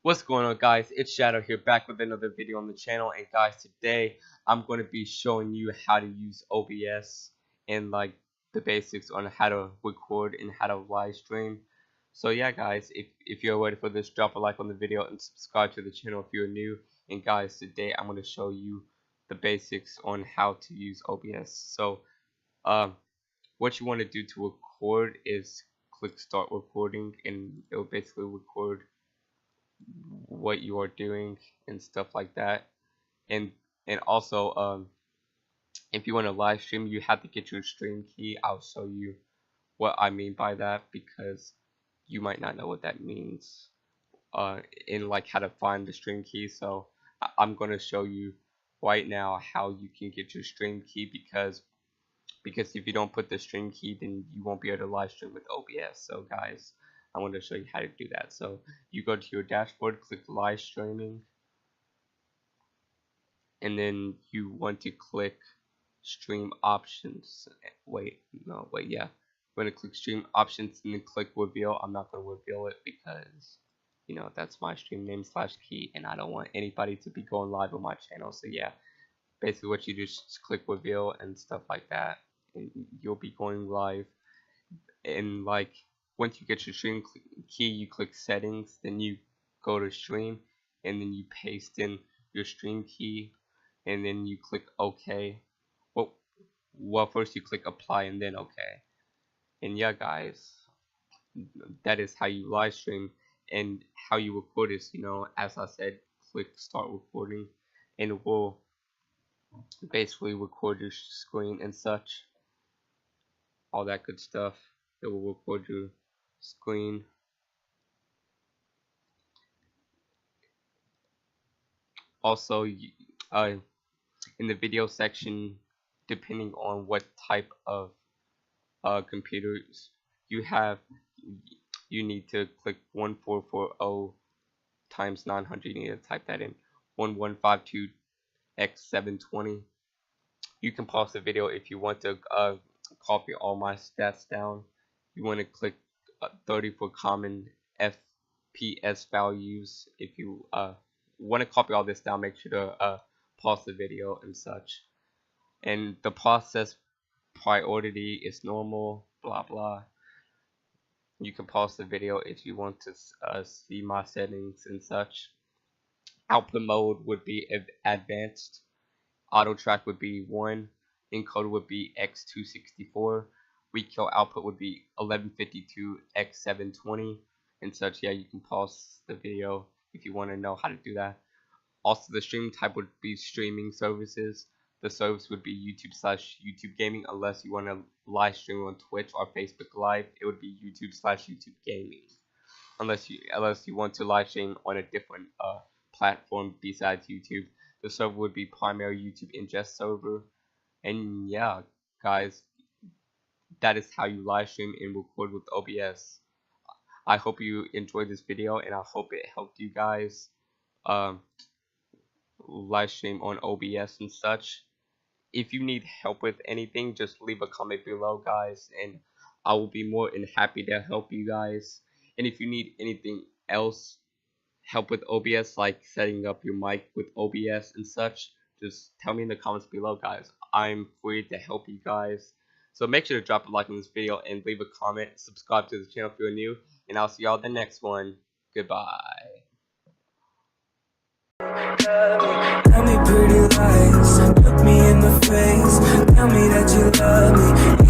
What's going on, guys? It's Shadow here, back with another video on the channel. And guys, today I'm going to be showing you how to use OBS and like the basics on how to record and how to live stream. So yeah, guys, if you're ready for this, drop a like on the video and subscribe to the channel if you're new. And guys, today I'm going to show you the basics on how to use OBS. So what you want to do to record is click start recording, and it will basically record what you are doing and stuff like that. And also if you want to live stream, you have to get your stream key. I'll show you what I mean by that, because you might not know what that means in like how to find the stream key. So I'm going to show you right now how you can get your stream key, because if you don't put the stream key, then you won't be able to live stream with OBS. So guys, I want to show you how to do that. So you go to your dashboard, click live streaming, and then you want to click stream options. Yeah, we're going to click stream options and then click reveal. I'm not going to reveal it because, you know, that's my stream name / key, and I don't want anybody to be going live on my channel. So yeah, basically what you do is just click reveal and stuff like that, and you'll be going live. And like, once you get your stream key, you click settings, then you go to stream, and then you paste in your stream key, and then you click OK. Well, first you click apply and then OK. And yeah, guys, that is how you live stream. And how you record is, you know, as I said, click start recording, and it will basically record your screen and such, all that good stuff. It will record your screen. Also, in the video section, depending on what type of computers you have, you need to click 1440 times 900. You need to type that in, 1152 x 720. You can pause the video if you want to copy all my stats down. You want to click 30 for common FPS values. If you want to copy all this down, make sure to pause the video and such. And the process priority is normal, blah blah. You can pause the video if you want to see my settings and such. Output mode would be advanced. Auto track would be 1. Encoder would be x264. Rekill output would be 1152 x 720 and such. Yeah, you can pause the video if you want to know how to do that. Also, the stream type would be streaming services. The service would be YouTube / YouTube gaming, unless you want to live stream on Twitch or Facebook Live. It would be YouTube / YouTube gaming, unless you want to live stream on a different platform besides YouTube. The server would be primary YouTube ingest server. And yeah, guys, that is how you live stream and record with OBS. I hope you enjoyed this video, and I hope it helped you guys live stream on OBS and such. If you need help with anything, just leave a comment below, guys, and I will be more than happy to help you guys. And if you need anything else, help with OBS, like setting up your mic with OBS and such, just tell me in the comments below, guys. I'm free to help you guys. So make sure to drop a like on this video and leave a comment. Subscribe to the channel if you're new, and I'll see y'all in the next one. Goodbye. Tell me pretty lies, look me in the face, tell me that you love me.